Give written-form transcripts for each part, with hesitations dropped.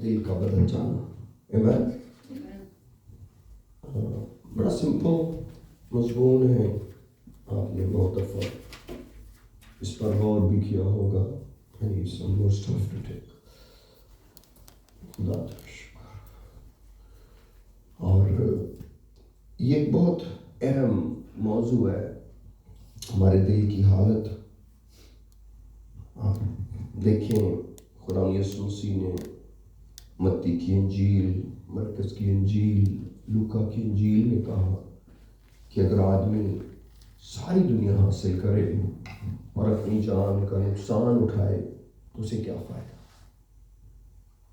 दिल का बदल जाना। आमीन। बड़ा सिंपल मजमून है, आपने बहुत दफ़ा इस पर गौर भी किया होगा। खुदा का शुक्र। और ये एक बहुत अहम मौजू है, हमारे दिल की हालत। आप देखें, खुदा यीशु मसीह ने मत्ती की इंजील, मरकज़ की इंजील, लूका की इंजील में कहा कि अगर आदमी सारी दुनिया हासिल करे और अपनी जान का नुकसान उठाए तो उसे क्या फ़ायदा।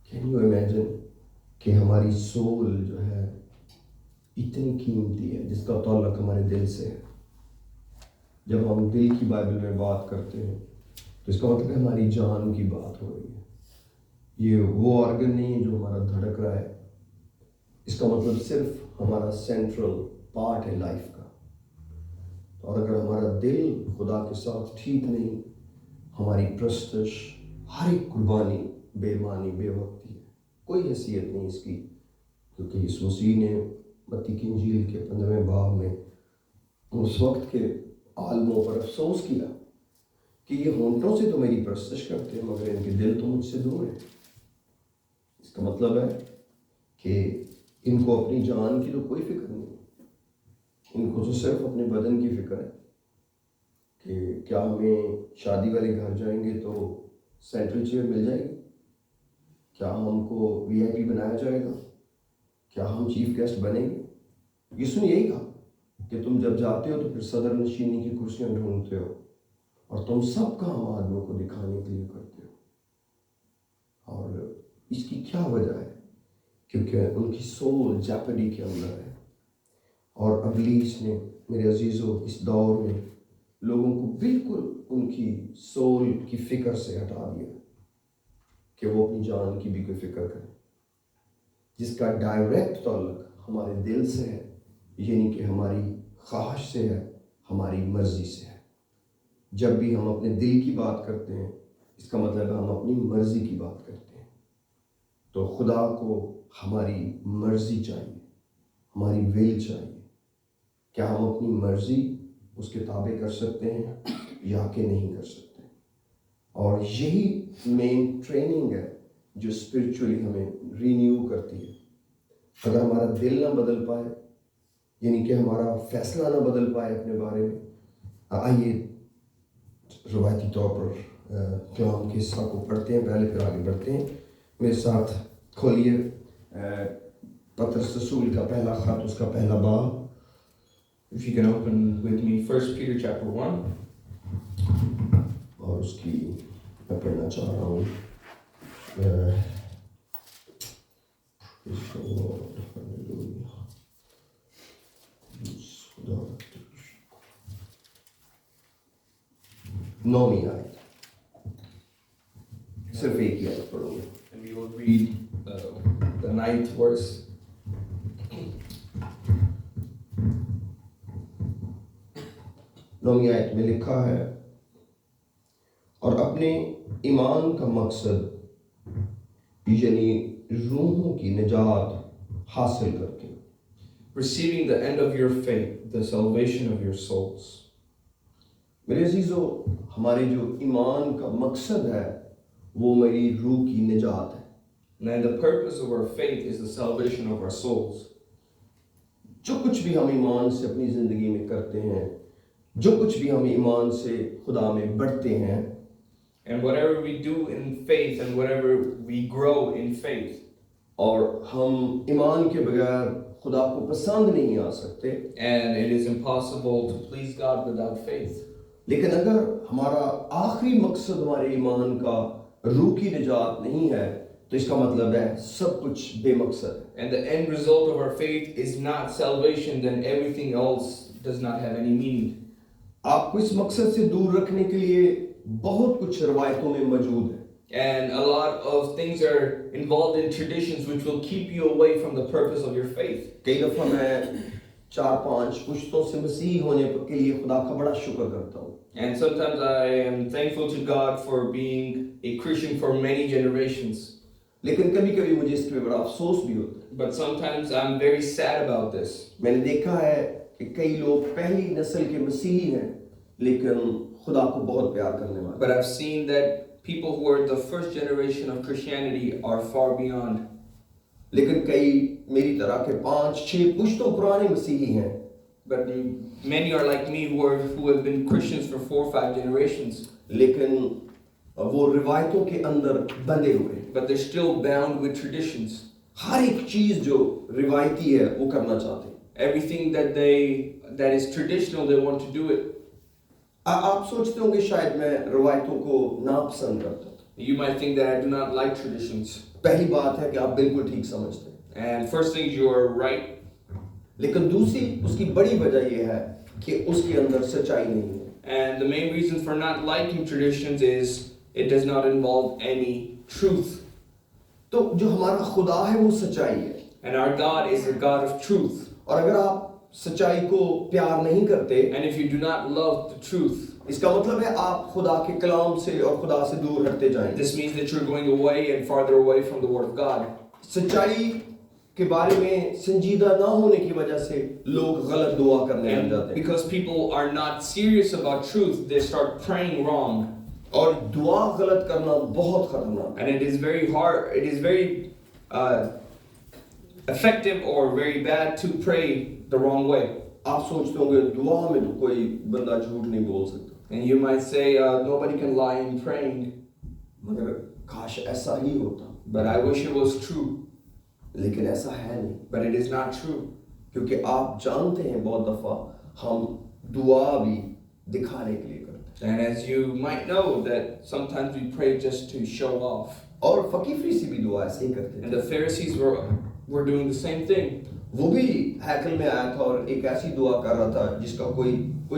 कैन यू इमेजिन कि हमारी सोल जो है इतनी कीमती है, जिसका ताल्लुक हमारे दिल से है। जब हम दिल की बाइबल में बात करते हैं तो इसका मतलब है हमारी जान की बात हो रही है। ये वो ऑर्गन नहीं है जो हमारा धड़क रहा है, इसका मतलब सिर्फ हमारा सेंट्रल पार्ट है लाइफ का। और अगर हमारा दिल खुदा के साथ ठीक नहीं, हमारी प्रस्तश, हर एक कुर्बानी बेमानी बेवक्ती है, कोई हैसियत नहीं इसकी। क्योंकि यीशु मसीह ने मत्ती की इंजील के 15वें बाब में उस वक्त के आलमों पर अफसोस किया कि ये होंठों से तो मेरी प्रस्तश करते हैं मगर इनके दिल तो मुझसे दूर है। इसका मतलब है कि इनको अपनी जान की तो कोई फिक्र नहीं, इनको तो सिर्फ अपने बदन की फिक्र है कि क्या हमें शादी वाले घर जाएंगे तो सेंट्रल चेयर मिल जाएगी, क्या हमको वीआईपी बनाया जाएगा, क्या हम चीफ गेस्ट बनेंगे। यीशु ने यही कहा कि तुम जब जाते हो तो फिर सदर नशीनी की कुर्सियां ढूंढते हो और तुम सब काम आदमियों को दिखाने के लिए करते हो। और इसकी क्या वजह है? क्योंकि उनकी सोल जेपडी के अंदर है। और इब्लीस ने, मेरे अजीज़ों, इस दौर में लोगों को बिल्कुल उनकी सोल की फिक्र से हटा दिया कि वो अपनी जान की भी कोई फिक्र करें, जिसका डायरेक्ट ताल्लुक हमारे दिल से है, यानी कि हमारी ख्वाहिश से है, हमारी मर्जी से है। जब भी हम अपने दिल की बात करते हैं, इसका मतलब है हम अपनी मर्जी की बात करते हैं। तो खुदा को हमारी मर्जी चाहिए, हमारी विल चाहिए। क्या हम अपनी मर्जी उसके ताबे कर सकते हैं या कि नहीं कर सकते। और यही मेन ट्रेनिंग है जो स्पिरिचुअली हमें रीन्यू करती है। अगर हमारा दिल ना बदल पाए, यानी कि हमारा फैसला ना बदल पाए अपने बारे में, आइए रवायती तौर पर कलाम के हिस्सा को पढ़ते हैं पहले, फिर आगे बढ़ते हैं। मेरे साथ खोलिए पतरस रसूल का पहला खत, उसका पहला बाब। If you can open with me 1 Peter chapter 1. और उसकी मैं पढ़ना चाह रहा हूँ नौवीं आयत, सिर्फ एक ही आयत पढ़ूंगा। And we will read the 9th verse. नौवीं आयत में लिखा है, और अपने ईमान का मकसद यानी रूहों की निजात हासिल करके, Receiving the end of your faith, the salvation of your souls. मेरे अजीजों, हमारे जो ईमान का मकसद है वो मेरी रूह की निजात है। And the purpose of our faith is the salvation of our souls. जो कुछ भी हम ईमान से अपनी ज़िंदगी में करते हैं, जो कुछ भी हम ईमान से खुदा में बढ़ते हैं, And whatever we do in faith and whatever we grow in faith, और हम ईमान के बगैर खुदा को पसंद नहीं आ सकते। and it is impossible to please God without faith. लेकिन अगर हमारा आखिरी मकसद हमारे ईमान का रूह की निजात नहीं है तो इसका मतलब है सब कुछ बेमकसद है। And the end result of our faith is not salvation, then everything else does not have any meaning. आपको इस मकसद से दूर रखने के लिए बहुत कुछ रवायतों में मौजूद है। And a lot of things are involved in traditions which will keep you away from the purpose of your faith. कई दफ़ा मैं 4-5 पुश्तों से मसीह होने के लिए खुदा का बड़ा शुक्र करता हूँ। And sometimes I am thankful to God for being a Christian for many generations. लेकिन कभी कभी मुझे इसके बड़ा अफसोस भी होता है। But sometimes I'm very sad about this. मैंने देखा है कि कई लोग पहली नस्ल के मसीही हैं लेकिन खुदा को बहुत प्यार करने वाले। But I've seen that people who are the first generation of Christianity are far beyond. लेकिन कई मेरी तरह के 5-6 पुश्तों पुराने मसीही हैं। But many are like me who have been Christians for 4 or 5 generations. लेकिन वो रिवायतों के अंदर बंधे हुए। But they're still bound with traditions. हर एक चीज जो रिवायती है वो करना चाहते हैं। Everything that is traditional, they want to do it. आप सोचते होंगे शायद मैं रिवायतों को नापसंद करता हूँ। You might think that I do not like traditions. पहली बात है कि आप बिल्कुल ठीक समझते हैं। And first thing, you are right. लेकिन दूसरी उसकी बड़ी वजह यह है कि उसके अंदर सच्चाई नहीं है। And the main reason for not liking traditions is it does not involve any truth. तो जो हमारा खुदा है वो सच्चाई है। And our God is a God of truth. और अगर आप सच्चाई को प्यार नहीं करते, And if you do not love the truth, इसका मतलब है आप खुदा के कलाम से और खुदा से दूर हटते जाएंगे। this means that you're going away and farther away from the Word of God. सच्चाई के बारे में संजीदा ना होने की वजह से लोग गलत दुआ करने लग जाते And हैं। because people are not serious about truth, they start praying wrong. और दुआ गलत करना बहुत खतरनाक है। And it is very hard, it is very effective or very bad to pray the wrong way. आप सोचते होंगे दुआ में तो कोई बंदा झूठ नहीं बोल सकता, And you might say, nobody can lie in praying, मगर काश ऐसा ही होता, but I wish it was true. लेकिन ऐसा है नहीं। But it is not true. क्योंकि आप जानते हैं बहुत दफा हम दुआ भी दिखाने के लिए करते हैं। And as you might know that sometimes we pray just to show off. और फकीर फरीसी भी दुआ ऐसे ही करते And थे। the Pharisees were doing the same thing. वो भी हैकल में आया था और एक ऐसी दुआ कर रहा था जिसका कोई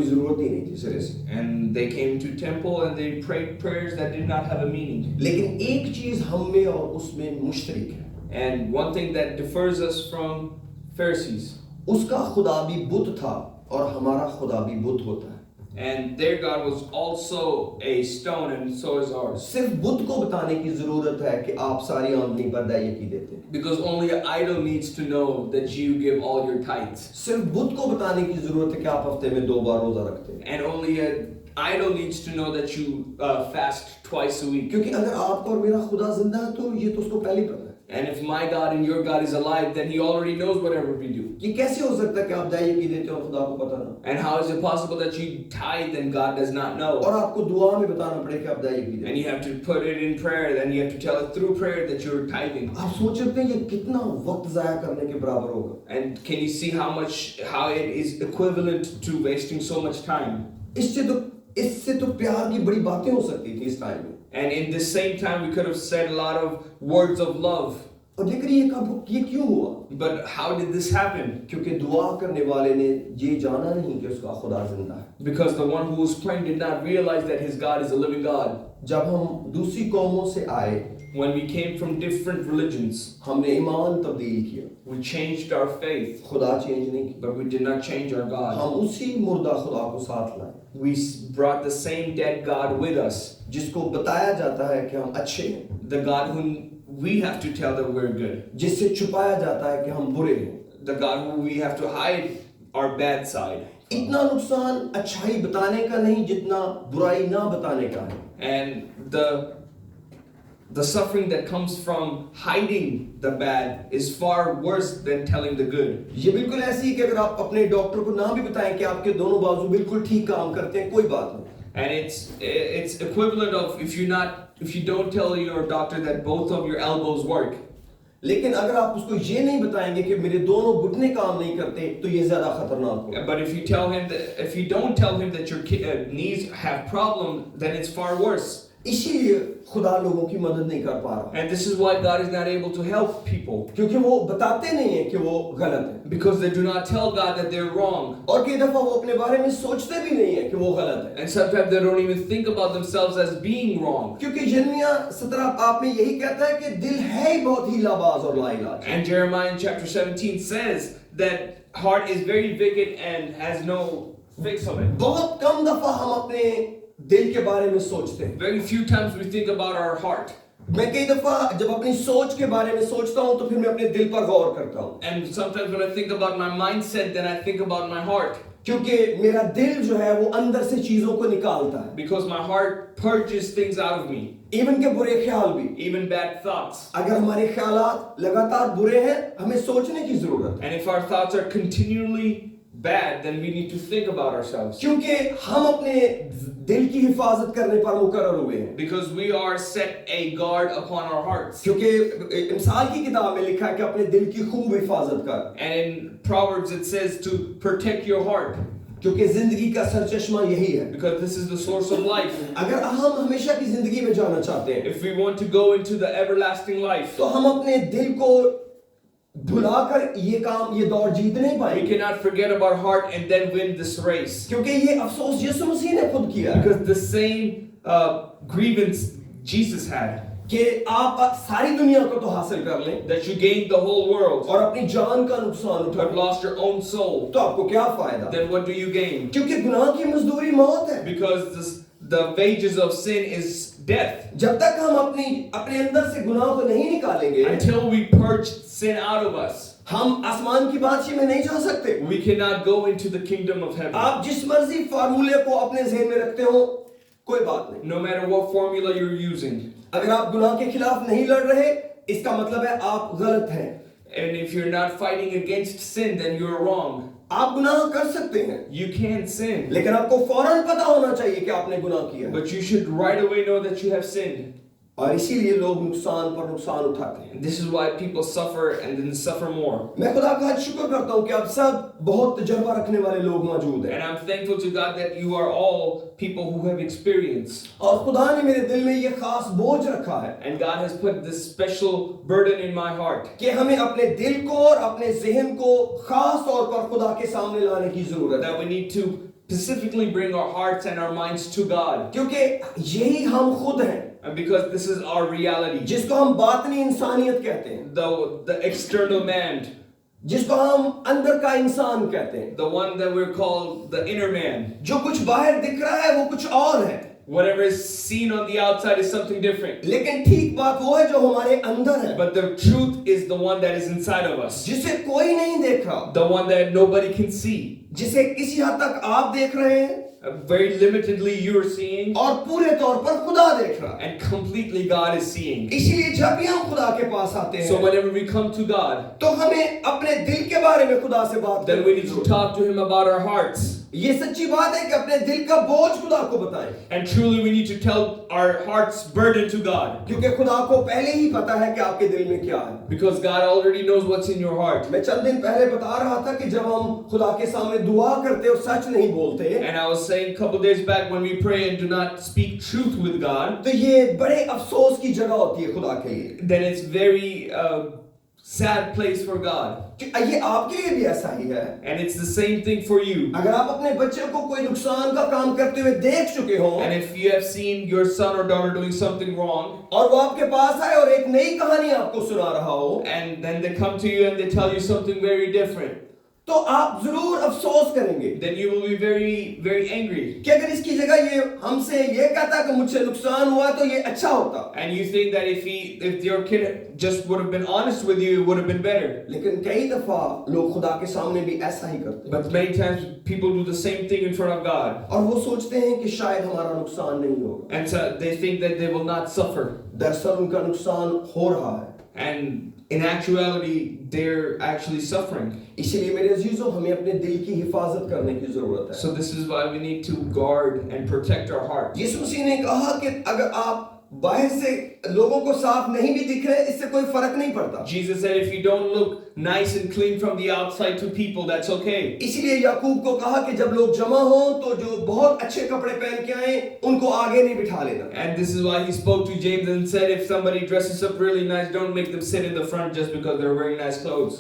जरूरत ही नहीं थी सिरे से। And they came to temple and they prayed prayers that did not have a meaning. लेकिन एक चीज हम में और उसमें मुश्तरिक है। And one thing that differs us from Pharisees, उसका खुदा भी बुत था और हमारा खुदा भी बुत होता है। and their God was also a stone, and so is ours. सिर्फ बुत को बताने की जरूरत है कि आप सारी आमदनी पर दायकी देते हैं। Because only an idol needs to know that you give all your tithes. सिर्फ बुत को बताने की जरूरत है कि आप हफ्ते में 2 बार रोजा रखते हैं। And only an idol needs to know that you fast twice a week. क्योंकि अगर आपका और मेरा खुदा जिंदा है तो ये तो उसको पहले ही पता है। And if my God and your God is alive, then He already knows whatever we do. ये कैसे हो सकता है कि आप दायकी देते हो और खुदा को पता ना, And how is it possible that you tithe and God does not know? और आपको दुआ में बताना पड़े कि आप दायकी देते And you have to put it in prayer, then you have to tell it through prayer that you're tithing. हैं। आप सोच सकते हैं ये कितना वक्त जाया करने के बराबर होगा। And can you see how it is equivalent to wasting so much time? इससे तो प्यार की बड़ी बातें हो सकती थी इस टाइम में। And in the same time, we could have said a lot of words of love. और लेकिन ये क्यों हुआ? But how did this happen? क्योंकि दुआ करने वाले ने ये जाना नहीं कि उसका खुदा जिंदा है। Because the one who was praying did not realize that his God is a living God. जब हम दूसरी कौमों से आए, When we came from different religions, हमने ईमान तब्दील किया, we changed our faith, खुदा चेंज नहीं किया। but we did not change our God. हम उसी मुर्दा खुदा को साथ लाए We brought the same dead God with us. जिसको बताया जाता है कि हम अच्छे हैं, The God whom we have to tell that we're good. जिससे छुपाया जाता है कि हम बुरे हैं। The God who we have to hide our bad side. इतना नुकसान अच्छाई बताने का नहीं जितना बुराई ना बताने का है। And the suffering that comes from hiding the bad is far worse than telling the good. ये बिल्कुल ऐसी है कि अगर आप अपने डॉक्टर को ना भी बताएं कि आपके दोनों बाजू बिल्कुल ठीक काम करते हैं, कोई बात नहीं। And it's equivalent of if you don't tell your doctor that both of your elbows work. लेकिन अगर आप उसको ये नहीं बताएंगे कि मेरे दोनों घुटने काम नहीं करते, तो ये ज्यादा खतरनाक होगा। But if you don't tell him that your knees have problem, then it's far worse. इसीलिए खुदा लोगों की मदद नहीं कर पा रहा, And this is why God is not able to help people. क्योंकि वो बताते नहीं है कि वो गलत है, Because they do not tell God that they're wrong. और कई दफा वो अपने बारे में सोचते भी नहीं है कि वो गलत है। And sometimes they don't even think about themselves as being wrong. क्योंकि यिर्मयाह 17 आप में यही कहता है कि दिल है ही बहुत ही लाबाज और लाइलाज। And Jeremiah in chapter 17 says that heart is very wicked and has no fix on it. बहुत कम दफा हम अपने दिल के बारे में सोचते हैं। Very few times we think about our heart. मैं कई दफा जब अपनी सोच के बारे में सोचता हूं तो फिर मैं अपने दिल पर गौर करता हूं, And sometimes when I think about my mindset, then I think about my heart. क्योंकि मेरा दिल जो है वो अंदर से चीजों को निकालता है, Because my heart purges things out of me, even के बुरे ख्याल भी। even bad thoughts. अगर हमारे ख्यालात लगातार बुरे हैं, हमें सोचने की जरूरत है, And if our thoughts are continually bad, then we need to think about ourselves. क्योंकि हम अपने दिल की हिफाजत करने पर मुकर्रर हुए हैं। Because we are set a guard upon our hearts. क्योंकि मिसाल की किताब में लिखा है कि अपने दिल की खूब हिफाजत कर, And in Proverbs it says to protect your heart. क्योंकि जिंदगी का सरचश्मा यही है। Because this is the source of life. अगर हम हमेशा की जिंदगी में जाना चाहते हैं, If we want to go into the everlasting life, तो हम अपने दिल को भुलाकर ये दौड़ जीत नहीं we पाएंगे, cannot forget about our heart and then win this race. क्योंकि ये अफसोस यीशु मसीह ने खुद किया है Because the same grievance Jesus had, कि आप सारी दुनिया को तो हासिल कर लें that you gained the whole world और अपनी जान का नुकसान but उठाएं, lost your own soul, तो आपको क्या फायदा? then what do you gain? क्योंकि गुनाह की मजदूरी मौत है। Because the wages of sin is death. जब तक हम अपने अंदर से गुनाह को नहीं निकालेंगे, Until we purge sin out of us, हम आसमान की बादशाही में नहीं जा सकते। we cannot go into the kingdom of heaven. आप जिस मर्जी फार्मूले को अपने ज़हन में रखते हो, कोई बात नहीं। No matter what formula you're using. अगर आप गुनाह के खिलाफ नहीं लड़ रहे, इसका मतलब है आप गलत हैं। And if you're not fighting against sin, then you're wrong. आप गुनाह कर सकते हैं, You can sin, लेकिन आपको फौरन पता होना चाहिए कि आपने गुनाह किया है। but you should right away know that you have sinned. और इसीलिए लोग नुकसान पर नुकसान उठाते हैं। And this is why people suffer and then suffer more. मैं खुदा का आज शुक्र करता हूँ कि आप सब बहुत तजर्बा रखने वाले लोग मौजूद And हैं, I'm thankful to God that you are all people who have experience. और खुदा ने मेरे दिल में ये खास बोझ रखा है And God has put this special burden in my heart कि हमें अपने दिल को और अपने ज़हन को खास तौर पर खुदा के सामने लाने की जरूरत है, that we need to specifically bring our hearts and our minds to God. क्योंकि यही हम खुद हैं, And because this is our reality. जिसको हम बातनी इंसानियत कहते हैं, The external man, जिसको हम अंदर का इंसान कहते हैं। the one that we're called the inner man. जो कुछ बाहर दिख रहा है वो कुछ और है, Whatever is seen on the outside is something different. लेकिन ठीक बात वो है जो हमारे अंदर है, But the truth is the one that is inside of us. जिसे कोई नहीं देख रहा, The one that nobody can see. जिसे किसी हद तक आप देख रहे हैं Very limitedly you're seeing, और पूरे तौर पर खुदा देख रहा है। and completely God is seeing. इसीलिए जब भी हम खुदा के पास आते So हैं, whenever we come to God, तो हमें अपने दिल के बारे में खुदा से बात then करनी we need to जरूरत है। talk to Him about our hearts. ये सच्ची बात है कि अपने दिल का बोझ खुदा को बताएं, And truly we need to tell our heart's burden to God. क्योंकि खुदा को पहले ही पता है कि आपके दिल में क्या है। Because God already knows what's in your heart. मैं चंद दिन पहले बता रहा था कि जब हम खुदा के सामने दुआ करते और सच नहीं बोलते, And I was saying a couple days back, when we pray and do not speak truth with God, तो ये बड़े अफसोस की जगह होती है खुदा के लिए। then it's very sad place for God. कि ये आपके लिए भी ऐसा ही है। And it's the same thing for you. अगर आप अपने बच्चे को कोई नुकसान का काम करते हुए देख चुके हो And if you have seen your son or daughter doing something wrong, और वो आपके पास आए और एक नई कहानी आपको सुना रहा हो, and then they come to you and they tell you something very different, तो आप जरूर अफसोस करेंगे then you will be very, very angry. कि अगर इसकी जगह ये हमसे ये कहता कि मुझसे नुकसान हुआ तो ये अच्छा होता। And you think that if your kid just would have been honest with you, it would have been better. लेकिन कई दफा लोग खुदा के सामने भी ऐसा ही करते हैं But many times people do the same thing in front of God. और वो सोचते हैं कि शायद हमारा नुकसान नहीं होगा, And so they think that they will not suffer. दरअसल उनका नुकसान हो रहा है। And in actuality, they're actually suffering. इसीलिए मेरे अजीजों, हमें अपने दिल की हिफाजत करने की जरूरत है। So this is why we need to guard and protect our heart. यीशु मसीह ने कहा कि अगर आप बाहर से लोगों को साफ नहीं भी दिख रहे, इससे कोई फर्क नहीं पड़ता। Jesus said if you don't look nice and clean from the outside to people, that's okay. इसीलिए याकूब को कहा कि जब लोग जमा हो तो जो बहुत अच्छे कपड़े पहन के आए उनको आगे नहीं बिठा लेना। And this is why he spoke to James and said if somebody dresses up really nice, don't make them sit in the front just because they're wearing nice clothes.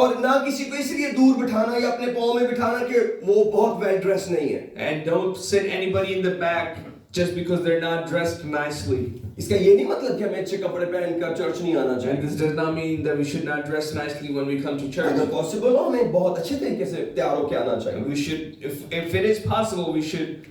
और ना किसी को इसलिए दूर बिठाना या अपने पाँव में बिठाना कि वो बहुत वेल ड्रेस नहीं है। And don't sit anybody in the back just because they're not dressed nicely. इसका ये नहीं मतलब कि हमें अच्छे कपड़े पहनकर चर्च नहीं आना And चाहिए। this does not mean that we should not dress nicely when we come to church. अगर पॉसिबल हो हमें बहुत अच्छे तरीके से तैयार होकर आना चाहिए। We should, if it is possible, we should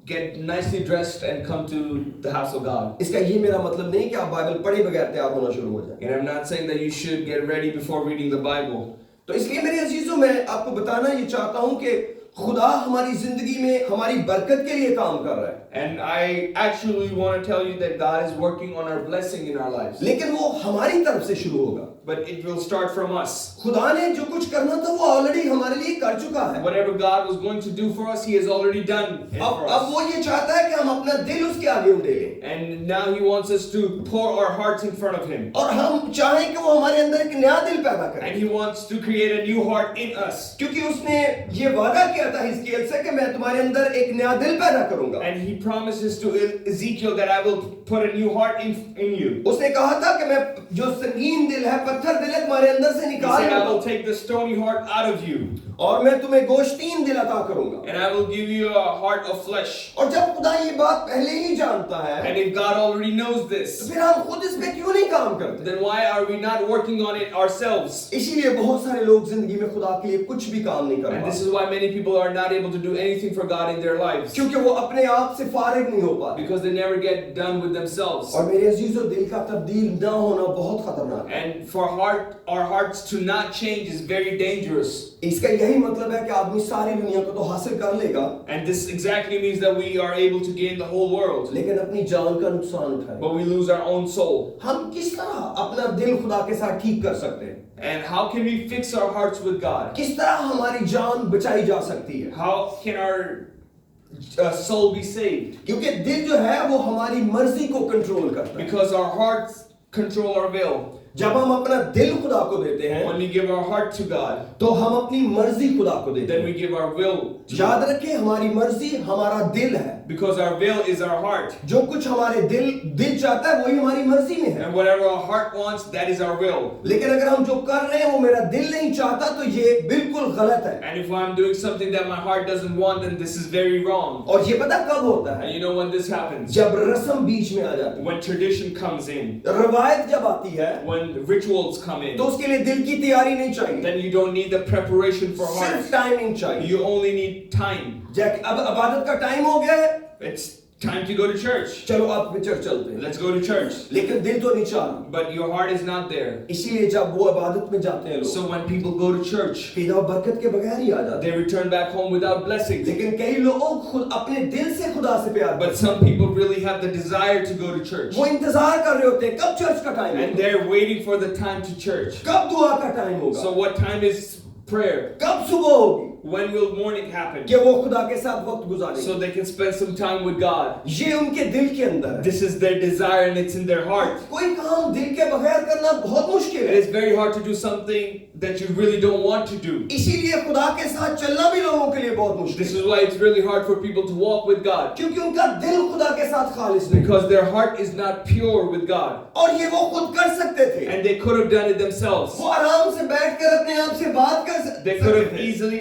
get nicely dressed and come to the house of God. इसका ये मेरा मतलब नहीं कि आप बाइबल पढ़े बगैर तैयार होना शुरू हो जाए। And I'm not saying that you should get ready before reading the Bible. तो इसलिए मेरे अजीजों, मैं आपको बताना ये चाहता हूं कि खुदा हमारी जिंदगी में हमारी बरकत के लिए काम कर रहा है। And I actually want to tell you that God is working on our blessing in our lives. लेकिन वो हमारी तरफ से शुरू होगा। But it will start from us. खुदा ने जो कुछ करना था वो ऑलरेडी हमारे लिए कर चुका है। Whatever God was going to do for us, He has already done it for अब us. वो ये चाहता है कि हम अपना दिल उसके आगे उंडे लें। And now He wants us to pour our hearts in front of Him. और हम चाहें कि वो हमारे अंदर एक नया दिल पैदा करे। And He wants to create a new heart in us. क्योंकि उसने ये वादा किया था हिजकिय्याह से कि मैं तुम्हारे अंदर एक नया दिल पैदा करूंगा। And He promises to Ezekiel that I will put a new heart in you. उसने कहा था कि मैं जो संगीन दिल है, पत्थर दिल है, तुम्हारे अंदर से He निकाल said, I दूंगा will take the stony heart out of you. और मैं तुम्हें गोश्तीन दिल अता करूंगा। And I will give you a heart of flesh. और जब खुदा ये बात पहले ही जानता है, And if God already knows तो this, फिर हम खुद इस पे क्यों नहीं काम करते? then why are we not working on it ourselves? इसीलिए बहुत सारे लोग जिंदगी में खुदा के लिए कुछ भी काम नहीं कर And this पाते, is why many people are not able to do anything for God in their lives. क्योंकि वो अपने आप से फारिग नहीं हो पाते। Because they never get done with themselves. और मेरे अजीजों, दिल का तब्दील ना होना बहुत खतरनाक है। And for our hearts to not change is very dangerous. इसका यही मतलब है कि आदमी सारी दुनिया को तो हासिल कर लेगा, And this exactly means that we are able to gain the whole world, लेकिन अपनी जान का नुकसान उठाए। but we lose our own soul. हम किस तरह अपना दिल खुदा के साथ ठीक कर सकते हैं? And how can we fix our hearts with God? किस तरह हमारी जान बचाई जा सकती है? How can our soul be saved? क्योंकि दिल जो है वो हमारी मर्जी को कंट्रोल करता है। Because our hearts control our will. जब हम अपना दिल खुदा को देते हैं, When we give our heart to God, तो हम अपनी मर्जी खुदा को देते then हैं। we give our will to याद God. रखें, हमारी मर्जी हमारा दिल है। Because our will is our heart. जो कुछ हमारे दिल चाहता है वही हमारी मर्जी में है। And whatever our heart wants, that is our will. लेकिन अगर हम जो कर रहे हैं वो मेरा दिल नहीं चाहता, तो ये बिल्कुल गलत है। And if I'm doing something that my heart doesn't want, then this is very wrong. और ये पता कब होता है? And you know when this happens? जब रस्म बीच में आ जाती When tradition comes in, है, रवायत जब आती है, when rituals come in, तो उसके लिए दिल की तैयारी नहीं चाहिए, then you don't need the preparation for सिर्फ heart. टाइमिंग चाहिए। You only need time. अब इबादत का टाइम हो गया है, It's time to go to church. चलो आप चर्च चलते हैं। Let's go to church. लेकिन दिल तो नहीं चाह रहा, But your heart is not there. इसीलिए जब वो इबादत में जाते हैं So लोग, when people go to church, सीधा बरकत के बगैर ही आ जाते they return back home without blessings. हैं। लेकिन कई लोग खुद अपने दिल से खुदा से प्यार But some people really have the desire to go to church. वो इंतजार कर रहे होते हैं कब चर्च का टाइम And होगा, they're waiting for the time to church. कब दुआ का टाइम होगा, So what time is prayer? कब सुबह होगी, When will morning happen? कि वो खुदा के साथ वक्त गुजारेंगे। So they can spend some time with God. ये उनके दिल के अंदर है। This is their desire and it's in their heart. कोई काम दिल के बगैर करना बहुत मुश्किल And है। it's very hard to do something that you really don't want to do. इसीलिए खुदा के साथ चलना भी लोगों के लिए बहुत मुश्किल This है, is why it's really hard for people to walk with God. क्योंकि उनका दिल खुदा के साथ खालिस नहीं, Because their heart is not pure with God. और ये वो खुद कर सकते थे। And they could have done it themselves. वो आराम से बैठकर अपने आप से बात कर They could have सकते थे। easily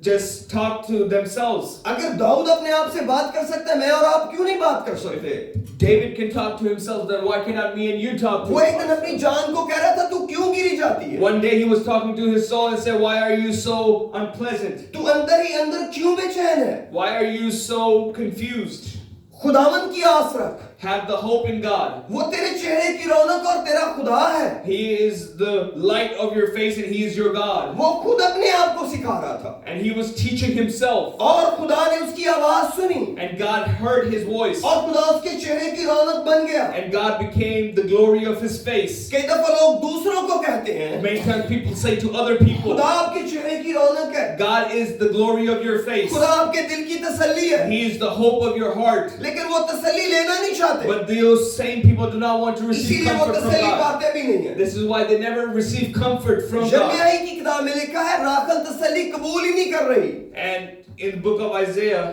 just talked to themselves. अगर दाऊद अपने आप से बात कर सकता है, मैं और आप क्यों नहीं बात कर सकते? David can talk to himself, then why cannot me and you talk to वो एक दिन him? अपनी जान को कह रहा था, तू क्यों गिरी जाती है? One day he was talking to his soul and said, why are you so unpleasant? तू अंदर ही अंदर क्यों बेचैन है? Why are you so confused? खुदावन की आस रख, Have the hope in God. वो तेरे चेहरे की रौनक और तेरा खुदा है। He is the light of your face and He is your God. वो खुद अपने आप को सिखा रहा था, And He was teaching Himself. और खुदा ने उसकी आवाज सुनी, And God heard His voice. और खुदा उसके चेहरे की रौनक बन गया। And God became the glory of His face. कई दफा लोग दूसरों को कहते हैं, Many times people say to other people, खुदा आपके चेहरे की रौनक है, God is the glory of your face. खुदा आपके दिल की तसल्ली है, He is the hope of your heart. लेकिन वो तसल्ली लेना नहीं चाहते, But those same people do not want to receive इसीलिए वो comfort from तसल्ली God. पाते भी नहीं है। This is why they never receive comfort from God. यिर्मयाह की किताब में लिखा है, राखल तसल्ली कबूल ही नहीं कर रही। And in the book of Isaiah,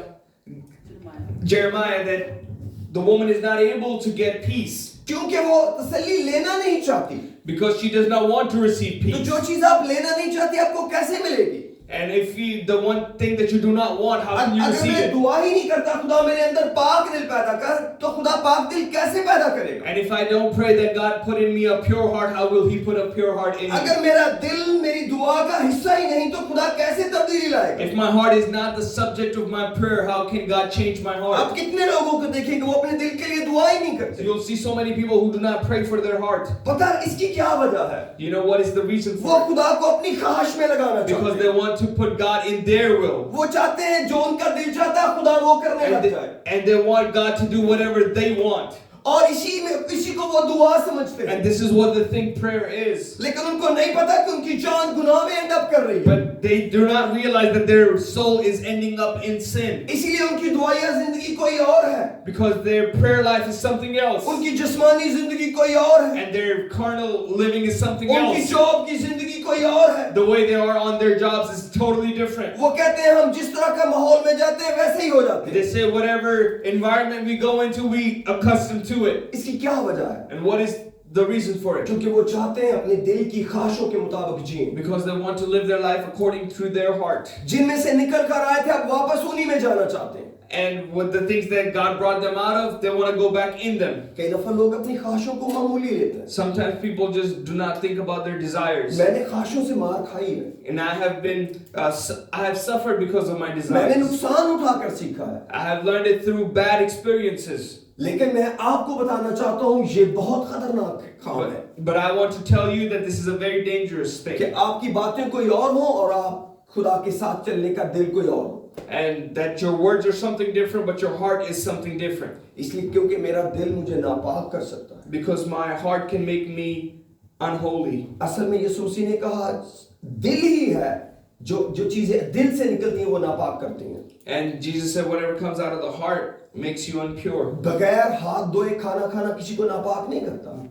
Jeremiah, that the woman is not able to get peace क्योंकि वो तसल्ली लेना नहीं चाहती। because she does not want to receive तो peace. जो चीज आप लेना नहीं चाहती, आपको कैसे मिलेगी? And if the one thing that you do not want, how can you अगर receive मैं it? दुआ ही नहीं करता खुदा मेरे अंदर पाक दिल पैदा कर, तो खुदा पाक दिल कैसे पैदा करेगा? And if I don't pray that God put in me a pure heart, how will He put a pure heart in me? अगर मेरा दिल मेरी दुआ का हिस्सा ही नहीं, तो खुदा कैसे तब्दीली लाएगा? If my heart is not the subject of my prayer, how can God change my आप heart? कितने लोगों को देखेंगे वो अपने दिल के लिए दुआ ही नहीं So करते? you'll see so many people who do not pray for their heart. पता है इसकी क्या वजह है? You know what is the reason वो for it? खुदा को अपनी ख्वाहिश में लगाना Because चाहते they हैं। want to put God in their will. वो चाहते हैं जो उनका दिल चाहता है खुदा वो करने लग जाए, And they want God to do whatever they want. और इसी को वो दुआ समझते हैं। And this is what they think prayer is. लेकिन उनको नहीं पता कि उनकी जान गुनाह में एंड अप कर रही है। But they do not realize that their soul is ending up in sin. इसीलिए उनकी दुआया जिंदगी कोई और है, Because their prayer life is something else. उनकी जिस्मानी जिंदगी कोई और है, And their carnal living is something उनकी else. जॉब की जिंदगी कोई और है। The way they are on their jobs is totally different. वो कहते हैं हम जिस तरह का माहौल में जाते हैं वैसे ही हो जाते हैं। They say whatever environment we go into, we accustomed to it. इसकी क्या वजह है? And what is the reason for it? क्योंकि वो चाहते हैं अपने दिल की ख्वाहिशों के मुताबिक जिएं। Because they want to live their life according to their heart. जिनमें से निकल कर आए थे अब वापस उन्हीं में जाना चाहते हैं। And with the things that God brought them out of, they want to go back in them. कई दफा लोग अपनी ख्वाहिशों को मामूली लेते हैं। Sometimes people just do not think about their desires. मैंने ख्वाहिशों से मार खाई है, And I have been, I have suffered because of my मैंने desires. नुकसान उठाकर सीखा है। I have learned it through bad experiences. लेकिन मैं आपको बताना चाहता हूँ ये बहुत खतरनाक काम है But I want to tell you that this is a very dangerous कि thing. आपकी बातें कोई और हो और आप खुदा के साथ चलने का दिल कोई और हो। And that your words are something different, but your heart is something different. इसलिए क्योंकि मेरा दिल मुझे नापाक कर सकता है। Because my heart can make me unholy. असल में यीशु मसीह ने कहा दिल ही है जो चीजें दिल से निकलती हैं वो नापाक करती हैं। And Jesus said, whatever comes out of the heart makes you impure. बगैर हाथ धोए खाना खाना किसी को नापाक नहीं करता।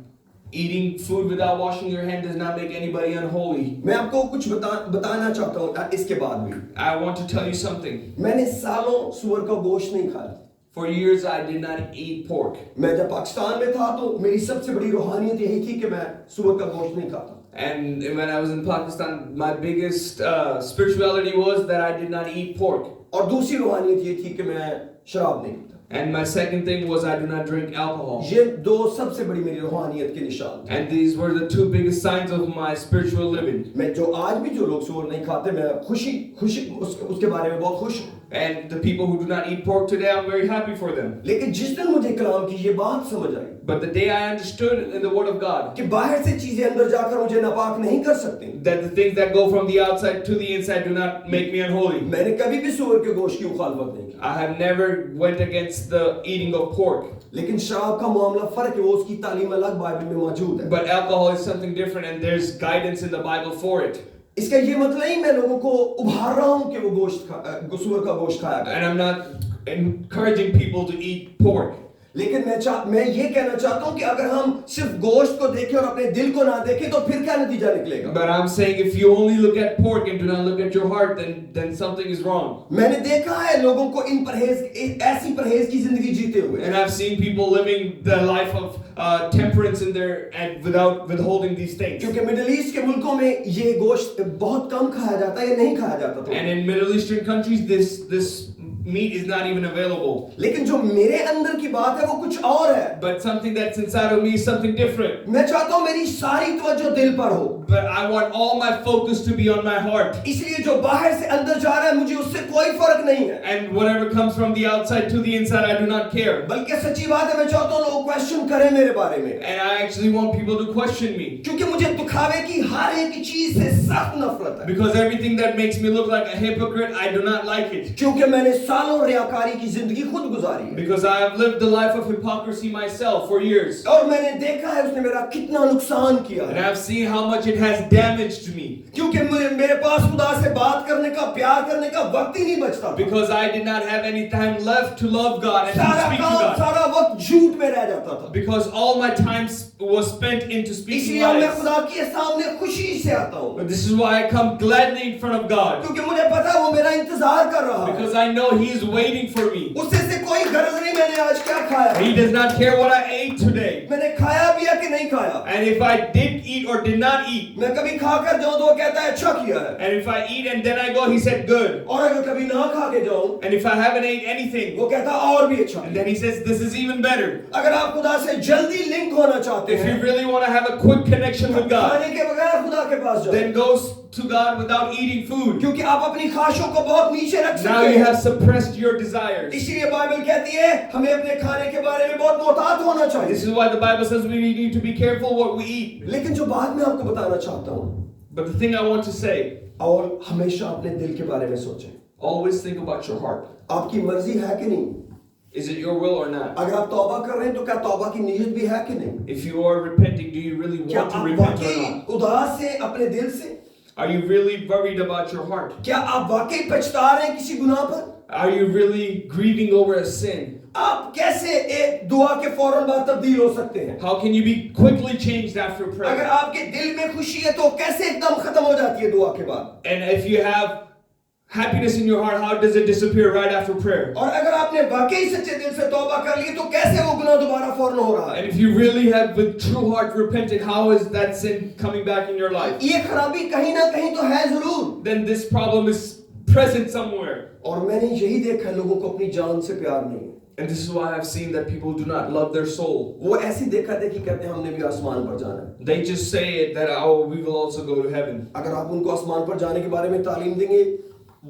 Eating food without washing your hand does not make anybody unholy. मैं आपको कुछ बताना चाहता हूँ इसके बाद भी। I want to tell you something. मैंने सालों सुअर का गोश्त नहीं खाया। For years I did not eat pork. मैं जब पाकिस्तान में था तो मेरी सबसे बड़ी रूहानियत यही थी कि मैं सुअर का गोश्त नहीं खाता। And when I was in Pakistan, my biggest spirituality was that I did not eat pork. और दूसरी रूहानियत ये थी कि मैं शराब नहीं पीता। And my second thing was I do not drink alcohol. ये दो सबसे बड़ी मेरी रूहानियत के निशान थे। And these were the two biggest signs of my spiritual living. मैं जो आज भी जो लोग सुअर नहीं खाते मैं खुशी उसके बारे में बहुत खुश हूँ। And the people who do not eat pork today, I'm very happy for them. लेकिन जिस दिन मुझे कलाम की ये बात समझ आई But the day I understood in the Word of God कि बाहर से चीजें अंदर जाकर मुझे नापाक नहीं कर सकती, that the things that go from the outside to the inside do not make me unholy. मैंने कभी भी सुअर के गोश्त की मुखालफत नहीं की। I have never went against the eating of pork. लेकिन शराब का मामला फर्क है, वो उसकी तालीम अलग बाइबल में मौजूद है। But alcohol is something different and there's guidance in the Bible for it. इसका ये मतलब नहीं मैं लोगों को उभार रहा हूँ कि वो सुअर का गोश्त खाया करें। And I'm not encouraging people to eat pork. लेकिन मैं ये कहना चाहता हूँ कि अगर हम सिर्फ गोश्त को देखें और अपने दिल को ना देखें तो फिर क्या नतीजा निकलेगा? But I'm saying if you only look at pork and do not look at your heart, then something is wrong. मैंने देखा है लोगों को ऐसी परहेज की जिंदगी जीते हुए। And I've seen people living the life of temperance in their and without withholding these things. क्योंकि मिडिल ईस्ट के मुल्कों में ये गोश्त बहुत कम खाया जाता है या नहीं खाया जाता था। And in Middle Eastern countries, this meat is not even available. लेकिन जो मेरे अंदर की बात है वो कुछ और है। But something that's inside of me is something different. मैं चाहता हूँ मेरी सारी तवज्जो दिल पर हो। But I want all my focus to be on my heart. इसलिए जो बाहर से अंदर जा रहा है मुझे उससे कोई फर्क नहीं है। And whatever comes from the outside to the inside, I do not care. बल्कि सच्ची बात है मैं चाहता हूँ लोग क्वेश्चन करें मेरे बारे में। And I actually want people to question me. क्योंकि मुझे दिखावे की हर एक चीज से सख्त नफरत है। Because everything that makes me look like a hypocrite, I do not like it. क्योंकि मैंने सालों रियाकारी की जिंदगी खुद गुजारी है। Because I have lived the life of hypocrisy myself for years. और मैंने देखा है उसने मेरा कितना नुकसान किया And है। I've seen how much it has damaged me. क्योंकि मेरे पास खुदा से बात करने का प्यार करने का वक्त ही नहीं बचता था। Because I did not have any time left to love God and to speak to God. सारा वक्त झूठ में रह जाता था। Because all my time was spent into speaking इसलिए मैं lies. खुदा के सामने खुशी से आता हूँ। But this is why I come gladly in front of God. क्योंकि मुझे पता है वो मेरा इंतजार कर रहा है। Because I know He is waiting for me. उससे से कोई गरज नहीं मैंने आज क्या खाया। He does not care what I ate today, मैंने खाया भी है कि नहीं खाया, and if I did eat or did not eat, मैं कभी खाकर जाऊं तो वो कहता है अच्छा किया है, and if I eat and then I go, he said good, और अगर कभी ना खा के जाऊं and if I haven't ate anything, वो कहता और भी अच्छा। and then he says this is even better. अगर आप खुदा से जल्दी लिंक होना चाहते If you हैं, really want to have a quick connection with God, खाने के बगैर खुदा के पास जाओ, then go to God without eating food. क्योंकि आप अपनी ख्वाहिशों को बहुत नीचे रख Now सकते you हैं। have suppressed your desires. इसीलिए बाइबल कहती है हमें अपने खाने के बारे में बहुत मोहतात होना This चाहिए। is why the Bible says we need to be careful what we eat. लेकिन जो बात मैं आपको बताना चाहता हूँ, But the thing I want to say, और हमेशा अपने दिल के बारे में सोचें, always think about your heart. आपकी मर्जी है कि नहीं? Is it your will or not? अगर आप तौबा कर रहे हैं तो क्या तौबा की नीयत भी है कि नहीं? If you are repenting, do you really क्या want to आप repent or वाकई not? उदास से अपने दिल से? Are you really worried about your heart? क्या आप वाकई पछता रहे हैं किसी गुनाह पर? Are you really grieving over a sin? आप कैसे एक दुआ के फौरन बाद तब्दील हो सकते हैं? How can you be quickly changed after अगर prayer? आपके दिल में खुशी है तो कैसे एकदम खत्म हो जाती है दुआ के बाद? And if you have happiness in your heart, how does it disappear right after prayer? और अगर आपने वाकई सच्चे दिल से तौबा कर ली तो कैसे वो गुनाह दोबारा फौरन हो रहा है? And if you really have with true heart repented, how is that sin coming back in your life? ये खराबी कहीं ना कहीं तो है जरूर। Then this problem is present somewhere. और मैंने यही देखा है, लोगों को अपनी जान से प्यार नहीं है। And this is why I've seen that people do not love their soul. वो ऐसी देखा देखी करते हैं हमने भी आसमान पर जाना है। They just say it that, oh, we will also go to heaven. अगर आप उनको आसमान पर जाने के बारे में तालीम देंगे,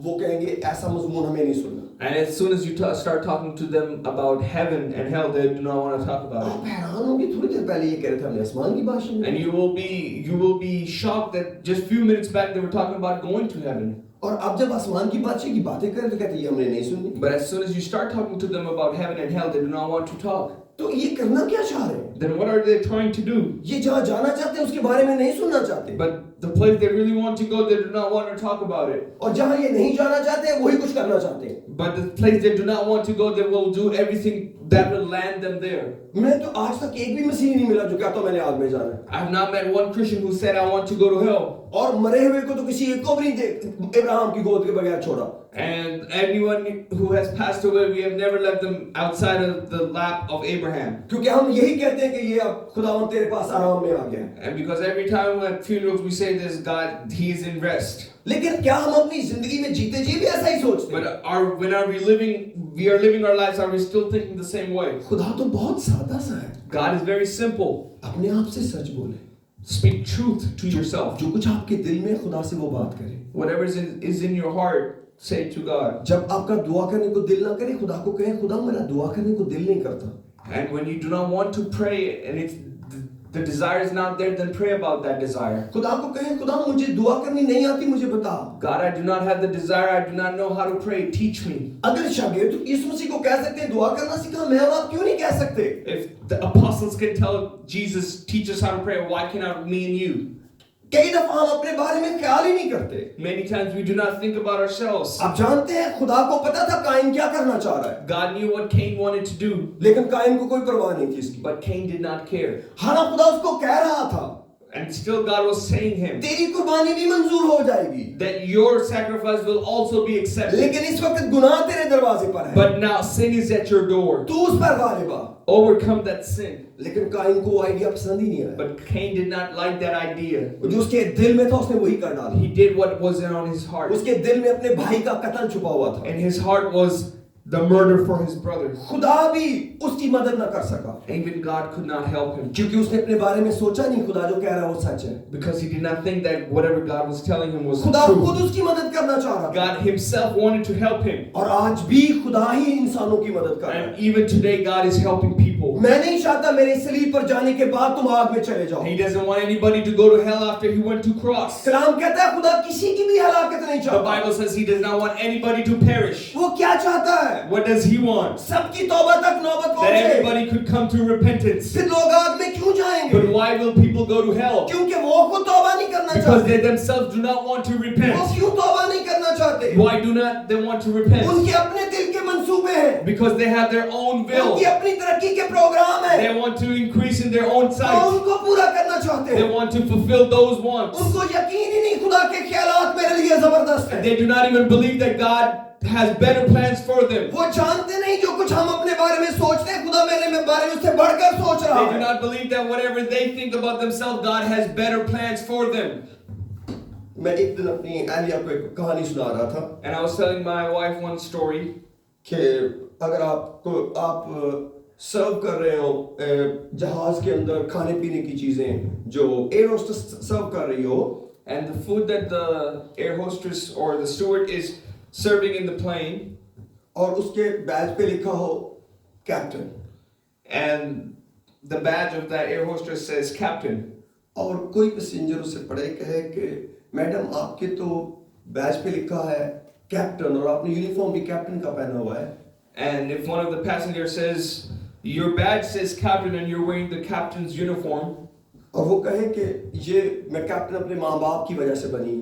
वो कहेंगे ऐसा मजमून हमें नहीं सुनना। And as soon as you start talking to them about heaven and hell, they do not want to talk about आप it. हैरान होंगे, थोड़ी देर पहले ये कह रहे थे हमने आसमान की बात सुनी। And you will be shocked that just few minutes back they were talking about going to heaven. और अब जब आसमान की बातचीत की बातें करें तो कहते हैं ये हमने नहीं सुननी। But as soon as you start talking to them about heaven and hell, they do not want to talk. तो ये करना क्या चाह रहे हैं? Then what are they trying to do? ये जहाँ जाना चाहते हैं उसके बारे में नहीं सुनना चाहते, But the place they really want to go, they do not want to talk about it. और जहाँ ये नहीं जाना चाहते हैं वही कुछ करना चाहते हैं। But the place they do not want to go, they will do everything that will land them there. मैं तो आज तक एक भी मसीही नहीं मिला जो कहता मैंने आग में जाना है, I have not met one Christian who said, I want to go to hell. और मरे हुए को तो किसी एक को भी नहीं दे इब्राहिम की गोद के बगैर छोड़ा। And anyone who has passed away, we have never left them outside of the lap of Abraham. क्योंकि हम यही कहते हैं कि ये अब खुदावंद तेरे पास आराम में आ गया है। And because every time at funerals we say this, God, He is in rest. लेकिन क्या हम अपनी जिंदगी में जीते जी भी ऐसा ही सोचते हैं? But when are we are living our lives, are we still thinking the same way? खुदा तो बहुत सादा सा है। God is very simple. अपने आप से सच बोले, Speak truth to yourself. जो कुछ आपके दिल में खुदा से वो बात करें। Whatever is in your heart, say to God. जब आपका दुआ करने को दिल ना करे, खुदा को कहें खुदा मेरा दुआ करने को दिल नहीं करता। And when you do not want to pray and it's the desire is not there, then pray about that desire. खुदा को कहें खुदा मुझे दुआ करनी नहीं आती, मुझे बता। God, I do not have the desire, I do not know how to pray, teach me. अगर शागिर्द यीशु मसीह को कह सकते हैं दुआ करना सीखा, मैं और आप क्यों नहीं कह सकते? If the apostles can tell Jesus, teach us how to pray, why cannot me and you? कई दफा हम अपने बारे में ख्याल ही नहीं करते। Many times we do not think about ourselves. आप जानते हैं खुदा को पता था काइन क्या करना चाह रहा है, God knew what Cain wanted to do, लेकिन काइन को कोई परवाह नहीं थी इसकी। but Cain did not care. हालांकि खुदा उसको कह रहा था And still God was saying him तेरी कुर्बानी भी मंजूर हो जाएगी, that your sacrifice will also be accepted. लेकिन इस वक्त गुनाह तेरे दरवाजे पर है, But now sin is at your door. तू उस पर गालिब आ। Overcome that sin. लेकिन काइन को वो आइडिया पसंद ही नहीं आया, But Cain did not like that idea. जो उसके दिल में था उसने वही कर डाला। He did what was on his heart. उसके दिल में अपने भाई का कत्ल छुपा हुआ था। And his heart was the murder for his brother. खुदा भी उसकी मदद न कर सका, Even God could not help him क्योंकि उसने अपने बारे में सोचा नहीं खुदा जो कह रहा है वो सच है। because he did not think that whatever God was telling him was खुदा true. खुद उसकी मदद करना चाह रहा था, God himself wanted to help him. और आज भी खुदा ही इंसानों की मदद कर रहा है। And even today God is helping people. मैं नहीं चाहता मेरे सलीब पर जाने के बाद तुम आग में चले जाओ। He doesn't want anybody to go to hell after he went to cross. कलाम कहता है खुदा किसी की भी हलाकत नहीं The चाहता। Bible says he does not want anybody to perish. वो क्या चाहता है? What does he want? सबकी तौबा तक नौबत That पहुंचे। everybody could come to repentance. फिर लोग आग में क्यों जाएंगे? But why will people go to hell? क्योंकि वो खुद तौबा नहीं करना Because चाहते। they themselves do not want to वो repent. क्यों तौबा नहीं करना चाहते? Why do not they want to repent? उनके अपने दिल के मंसूबे हैं, Because they have their own will. उनकी अपनी तरक्की के प्रोग्राम है, They want to increase in their own वो sight. उनको पूरा करना चाहते They हैं। want to fulfill those wants. उनको यकीन ही नहीं खुदा के ख्यालात मेरे लिए जबरदस्त है। They do not even believe that God has better plans for them. वो जानते नहीं जो कुछ हम अपने बारे में सोचते हैं खुदा मेरे बारे में उससे बढ़कर सोच रहा They do है। not believe that whatever they think about themselves, God has better plans for them. मैं एक दिन अपनी एलिया को एक कहानी सुना रहा था And I was telling my wife one story कि अगर आप सर्व कर रहे हो जहाज के अंदर खाने पीने की चीजें जो एयर होस्टेस सर्व कर रही हो, and the food that the air hostess or the steward is serving in the plane, और उसके बैज पे लिखा हो captain, and the badge of that air hostess says captain, और कोई पैसेंजर उससे पढ़े कहे कि मैडम आपके तो बैज पे लिखा है कैप्टन और आपने यूनिफॉर्म भी कैप्टन का पहना हुआ है। and if one of the passengers says your badge says captain and you're wearing the captain's uniform, और वो कहे कि ये मैं कैप्टन अपने माँ बाप की वजह से बनी,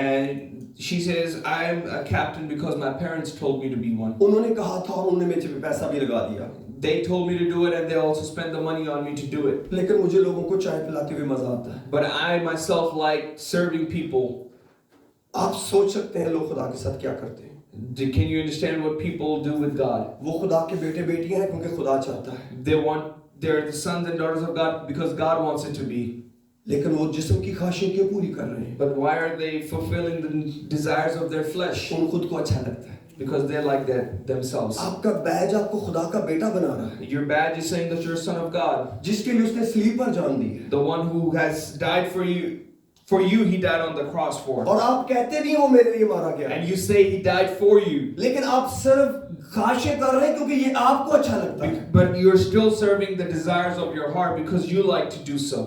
and she says I am a captain because my parents told me to be one. उन्होंने कहा था और उन्होंने मेरे पे पैसा भी लगा दिया, They told me to do it and they also spent the money on me to do it. लेकिन मुझे लोगों को चाय पिलाते हुए मजा आता है। But I myself like serving people. आप सोच सकते हैं लोग खुदा के साथ क्या करते हैं। Can you understand what people do with God? वो खुदा के बेटे बेटियां हैं क्योंकि खुदा चाहता है, They're the sons and daughters of God because God wants it to be. लेकिन वो जिस्म की ख्वाहिशें क्यों पूरी कर रहे हैं? But why are they fulfilling the desires of their flesh? उन खुद को अच्छा लगता है। Because they like that themselves. आपका बैज आपको खुदा का बेटा बना रहा है, Your badge is saying that you're a son of God. जिसके लिए उसने स्लीप पर जान दी है, The one who has died for you. For you, he died on the cross for. और आप कहते भी वो मेरे लिए मारा गया, And you say he died for you. लेकिन आप सिर्फ ख्वाहिशें कर रहे हैं क्योंकि ये आपको अच्छा लगता है। But you're still serving the desires of your heart because you like to do so.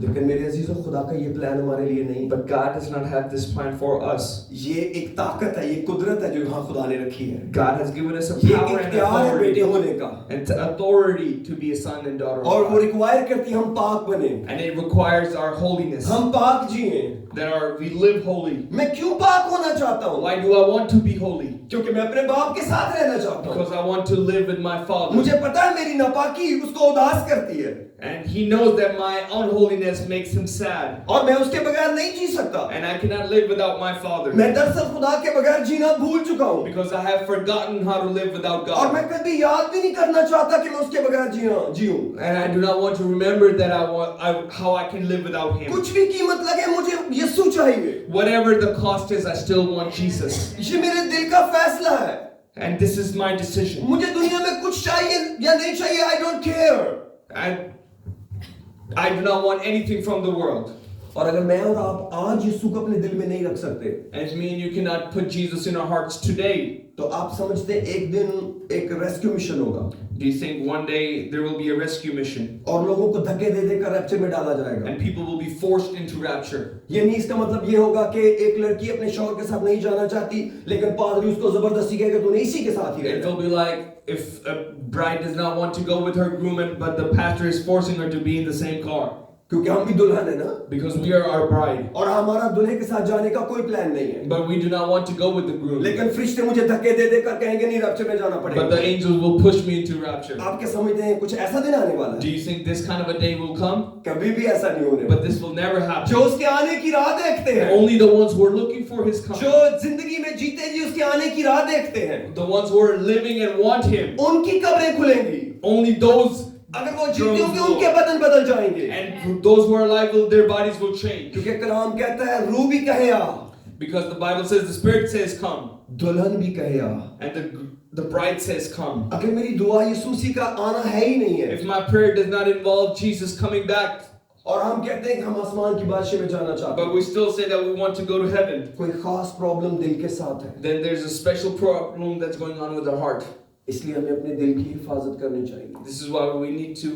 लेकिन मेरे अजीजों खुदा का ये प्लान हमारे लिए नहीं, But God does not have this plan for us. ये एक ताकत है, ये कुदरत है जो यहाँ खुदा ने रखी है। God has given us a ये power and इख्तियार है बेटे authority, होने का, and authority to be a son and daughter और of वो God. रिक्वायर करती है हम पाक बने, And it requires our holiness. हम पाक जिए। We live holy. मैं क्यों पाक होना चाहता हूँ? Why do I want to be holy? क्योंकि मैं अपने बाप के साथ रहना चाहता हूँ। Because I want to live with my Father. मुझे पता है मेरी नापाकी उसको उदास करती है, And He knows that my unholiness makes Him sad. और मैं उसके बगैर नहीं जी सकता। And I cannot live without my Father. मैं दरअसल खुदा के बगैर जीना भूल चुका हूँ, Because I have forgotten how to live without और God. मैं कभी याद भी नहीं करना चाहता कि मैं उसके बगैर जीऊं। And I do not want to remember that how I can live without Him. कुछ भी कीमत लगे मुझे यीशु चाहिए। Whatever the cost is, I still want Jesus. ये मेरे दिल का फैसला है। And this is my decision. मुझे दुनिया में कुछ चाहिए या नहीं चाहिए, I don't care। I do not want anything from the world. और अगर मैं और आप आज यीशु को अपने दिल में नहीं रख सकते, And if me and you cannot put Jesus in our hearts today, तो आप समझते हैं एक दिन एक रेस्क्यू मिशन होगा, do you think one day there will be a rescue mission और लोगों को धक्के दे देकर रैप्चर में डाला जाएगा? and people will be forced into rapture? ये नहीं, इसका मतलब ये होगा कि एक लड़की अपने शौहर के साथ नहीं जाना चाहती, लेकिन पादरी उसको जबरदस्ती कहेगा तूने इसी के साथ ही It रहना। will be like if a bride does not want to go with her groom, but the pastor is forcing her to be in the same car. क्योंकि हम भी दुल्हन है ना, Because we are our bride. और हमारा दूल्हे के साथ जाने का कोई प्लान नहीं है, But we do not want to go with the groom. लेकिन फरिश्ते मुझे धक्के दे देकर कहेंगे नहीं रैप्चर में जाना But the पड़ेगा। angels will push me into rapture. आप क्या समझते हैं कुछ ऐसा दिन आने वाला Do है? you think this kind of a day will come? कभी भी ऐसा नहीं होने But वाला। this will never happen. जो उसके आने की राह देखते हैं, Only the ones who are looking for His coming, जो जिंदगी में जीते जी उसके आने की राह देखते हैं, the ones who are living and want Him, उनकी कब्रें खुलेंगी। only those, अगर वो जीते होंगे उनके बदन बदल जाएंगे, and those who are alive, their bodies will change. क्योंकि कलाम कहता है रूह भी कहे आ, Because the Bible says, the Spirit says, come, दुल्हन भी कहे आ। and the bride says, come. अगर मेरी दुआ यीशु मसीह का आना है ही नहीं है, If my prayer does not involve Jesus coming back, और हम कहते हैं कि हम आसमान की बादशाह में जाना चाहते but हैं, we still say that we want to go to heaven, कोई खास प्रॉब्लम दिल के साथ है, then there's a special problem that's going on with our heart. इसलिए हमें अपने दिल की हिफाजत करनी चाहिए। This is why we need to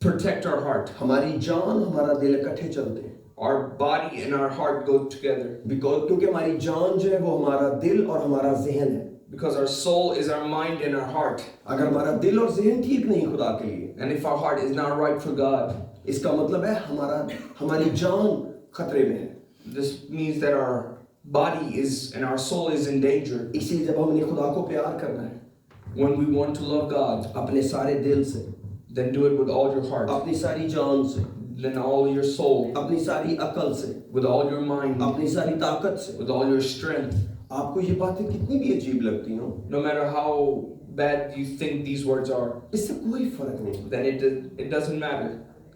protect our heart. हमारी जान हमारा दिल इकट्ठे चलते हैं, Our body and our heart go together. क्योंकि हमारी जान जो है वो हमारा दिल और हमारा जहन है। Because our soul is our mind and our heart. अगर हमारा दिल और जहन ठीक नहीं खुदा के लिए, And if our heart is not right for God, इसका मतलब है हमारी जान खतरे में है। this means that our body is and our soul is in danger. इसलिए जब हमने खुदा को प्यार करना है, When we want to love God, अपने सारे दिल से, then do it with all your heart. अपनी सारी जान से, then all your soul, अपनी सारी अकल से, with all your mind, अपनी सारी ताकत से। with all your strength. आपको ये बातें कितनी भी अजीब लगती हो, No matter how bad you think these words are, इससे कोई फर्क नहीं, then it doesn't matter.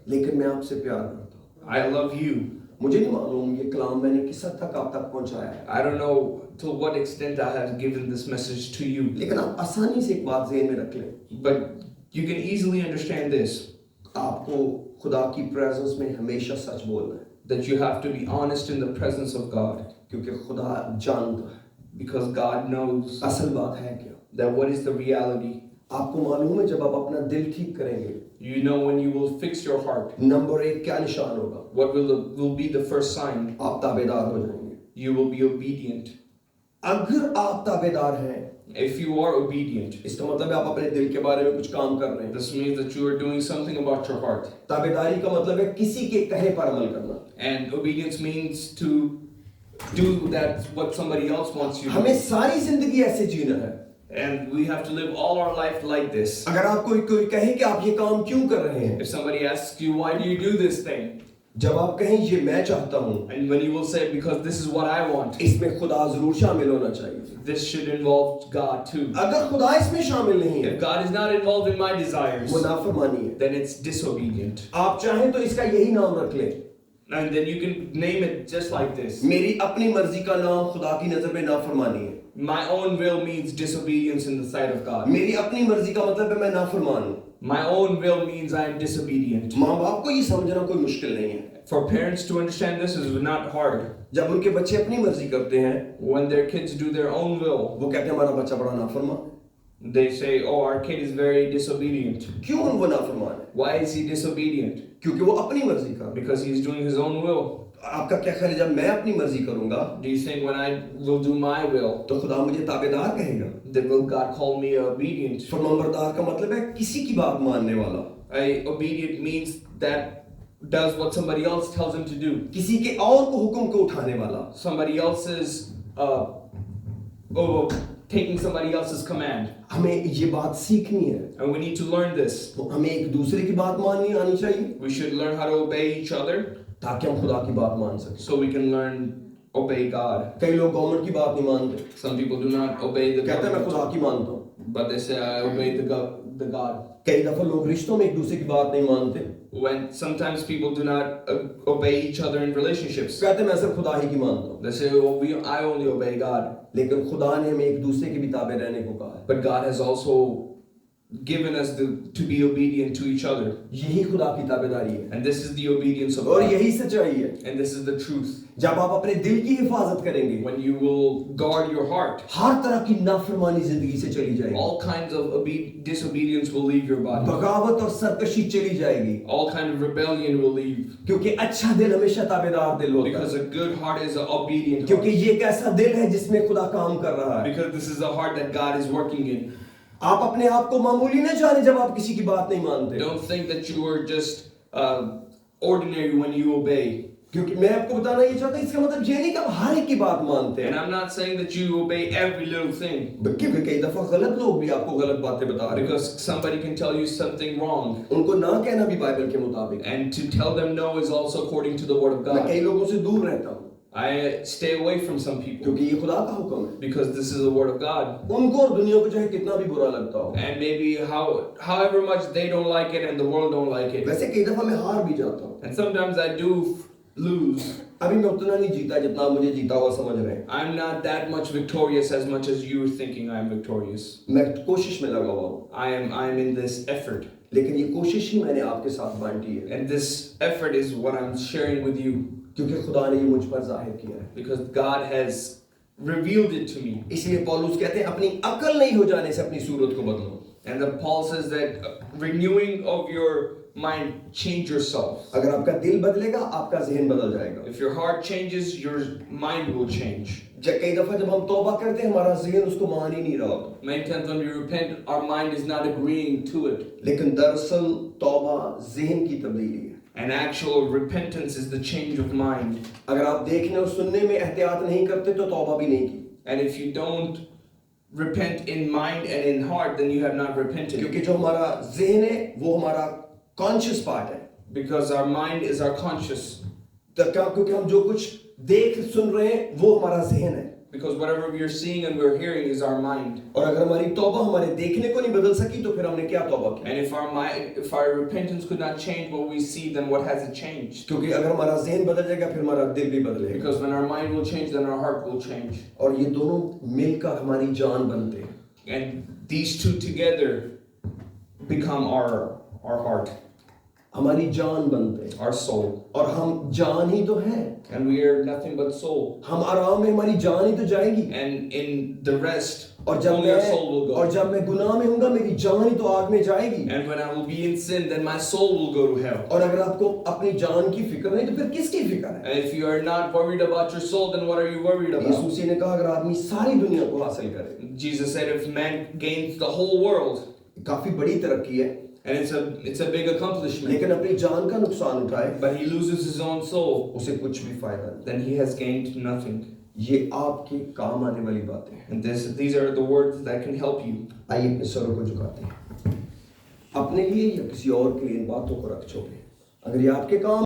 लेकिन मैं आपसे प्यार करता हूँ। I love you. मुझे नहीं मालूम ये कलाम मैंने किस हद तक आप तक पहुंचाया है, I don't know to what extent I have given this message to you, लेकिन आप आसानी से एक बात ज़हन में रख लें, but you can easily understand this, आपको खुदा की प्रेजेंस में हमेशा सच बोलना है, that you have to be honest in the presence of God, क्योंकि खुदा जानता है because God knows असल बात है क्या। that what is the reality. आपको मालूम है जब आप अपना दिल ठीक करेंगे, You know when you will fix your heart, number 1 क्या निशान होगा, what will be the first sign? आप ताबेदार हो जाएंगे। You will be obedient. अगर आप ताबेदार हैं, If you are obedient, इसका मतलब है आप अपने दिल के बारे में कुछ काम कर रहे हैं। this means that you are doing something about your heart. ताबेदारी का मतलब है किसी के कहे पर अमल करना। And obedience means to do that what somebody else wants you to हमें do. सारी जिंदगी ऐसे जीना है। And we have to live all our life like this. अगर आप कोई कहे कि आप ये काम क्यों कर रहे हैं, If somebody asks you, why do you do this thing? जब आप कहें ये मैं चाहता हूँ, And when you will say, because this is what I want, इसमें खुदा जरूर शामिल होना चाहिए। this should involve God too. अगर खुदा इसमें शामिल नहीं है, If God is not involved in my desires, वो नाफरमानी है। then it's disobedient. आप चाहें तो इसका यही नाम रख लें, And then you can name it just like this. मेरी अपनी मर्जी का नाम खुदा की नजर में नाफरमानी है। My own will means disobedience in the sight of God. मेरी अपनी मर्जी का मतलब है मैं नाफरमान हूँ। My own will means I am disobedient. माँ बाप को ये समझना कोई मुश्किल नहीं है। For parents to understand this is not hard. जब उनके बच्चे अपनी मर्जी करते हैं, When their kids do their own will, वो कहते हैं हमारा बच्चा बड़ा नाफरमान है। they say, oh, our kid is very disobedient. क्यों वो नाफरमान है? Why is he disobedient? क्योंकि वो अपनी मर्जी का। Because he's doing his own will. आपका क्या ख्याल है जब मैं अपनी मर्जी करूंगा Do you think when I will do my will, तो खुदा मुझे ताबेदार कहेगा? then will God call me obedient? फरमानबरदार का मतलब है किसी की बात मानने वाला, Obedient means that does what somebody else tells him to do. किसी के और को हुक्म को उठाने वाला। Somebody else's, taking somebody else's command. हमें ये बात सीखनी है, And we need to learn this. तो हमें एक दूसरे की बात माननी आनी चाहिए We should learn how to obey each other ताकि हम खुदा की बात मान सकें। so we can learn obey God. कई लोग गवर्नमेंट की बात नहीं मानते, Some people do not obey the कहते हैं मैं government, खुदा की मानता हूँ। but they say I obey the God. कई दफा लोग रिश्तों में एक दूसरे की बात नहीं मानते, When sometimes people do not obey each other in relationships, कहते हैं मैं सिर्फ खुदा ही की मानता हूँ। they say, oh, I only obey God. लेकिन खुदा ने हमें एक दूसरे के भी ताबे रहने को कहा है। But God has also given us to be obedient to each other. यही खुदा की ताबेदारी है And this is the obedience of और God. यही सच्चाई है। And this is the truth. जब आप अपने दिल की हिफाजत करेंगे, When you will guard your heart, हर तरह की नाफरमानी जिंदगी से चली जाएगी, all kinds of disobedience will leave your body. बगावत और सरकशी चली जाएगी, All kind of rebellion will leave. क्योंकि अच्छा दिल हमेशा ताबेदार दिल होता Because है, a good heart is an obedient क्योंकि heart. ये एक ऐसा दिल है जिसमें खुदा काम कर रहा है। Because this is a heart that God is working in. आप अपने आप को मामूली न जाने जब आप किसी की बात नहीं मानते, Don't think that you are just ordinary when you obey. क्योंकि मैं आपको बताना ये चाहता हूँ, इसका मतलब ये नहीं कि आप हर एक की बात मानते And हैं, I'm not saying that you obey every little thing. क्योंकि कई दफा गलत लोग भी आपको गलत बातें बता रहे हैं, Because somebody can tell you something wrong. उनको ना कहना भी बाइबल के मुताबिक। And to tell them no is also according to the word of मैं God. कई लोगों से दूर रहता हूँ I stay away from some people क्योंकि ये खुदा का हुक्म है। because this is the word of God. उनको और दुनिया को चाहे कितना भी बुरा लगता हो, And maybe however much they don't like it and the world don't like it. वैसे कई दफा मैं हार भी जाता हूँ। And sometimes I do lose. अभी मैं उतना नहीं जीता जितना आप मुझे जीता हुआ समझ रहे हैं। I'm not that much victorious as much as you're thinking I am victorious. मैं कोशिश में लगा हुआ हूँ, I am in this effort. लेकिन ये कोशिश ही मैंने आपके साथ बांटी है, And this effort is what I'm sharing with you क्योंकि खुदा ने ये मुझ पर जाहिर किया है। because God has revealed it to me. इसलिए पौलुस कहते हैं अपनी अकल नहीं हो जाने से अपनी सूरत को बदलो। And then Paul says that renewing of your mind, change yourself. अगर आपका दिल बदलेगा आपका ज़हन बदल जाएगा। If your heart changes, your mind will change. कई दफा जब हम तौबा करते हैं हमारा ज़हन उसको मान ही नहीं रहा होता, Many times when we repent, our mind is not agreeing to it. लेकिन दरअसल तौबा ज़हन की तब्दीली है। And actual repentance is the change of mind. अगर आप देखने और सुनने में एहतियात नहीं करते तो तौबा भी नहीं की, And if you don't repent in mind and in heart, then you have not repented. क्योंकि जो हमारा ज़हन है वो हमारा कॉन्शियस पार्ट है, Because our mind is our conscious. क्योंकि हम जो कुछ देख सुन रहे हैं वो हमारा जहन है। Because whatever we are seeing and we're hearing is our mind. और अगर हमारी तौबा हमारे देखने को नहीं बदल सकी तो फिर हमने क्या तौबा की? And if our repentance could not change what we see, then what has it changed? क्योंकि अगर हमारा जहन बदल जाएगा फिर हमारा दिल भी बदलेगा। Because when our mind will change, then our heart will change. और ये दोनों मिलकर हमारी जान बनते हैं। And these two together become our heart, हमारी जान बनते हैं। our soul. और हम जान ही तो हैं। And we are nothing but soul. हम आराम में हमारी जान ही तो जाएगी। And in the rest, और जब only our soul will go. मैं गुनाह में हूँगा मेरी जान ही तो आग में जाएगी। And when I will be in sin, then my soul will go to hell. और अगर आपको अपनी जान की फिक्र नहीं तो फिर किसकी फिक्र है? And if you are not worried about your soul, then what are you worried about? यीशु मसीह ने कहा अगर आदमी सारी दुनिया को हासिल करे, Jesus said if man gains the whole world, काफी बड़ी तरक्की है, and it's a big accomplishment, लेकिन अपनी जान का नुकसान उठाए, but he loses his own soul, उसे कुछ भी फायदा नहीं। then he has gained nothing. ये आपके काम आने वाली बातें हैं। And these are the words that can help you. आइए अपने सरों को झुकाते हैं। अपने लिए या किसी और के लिए इन बातों को रख छोड़ें। अगर ये आपके काम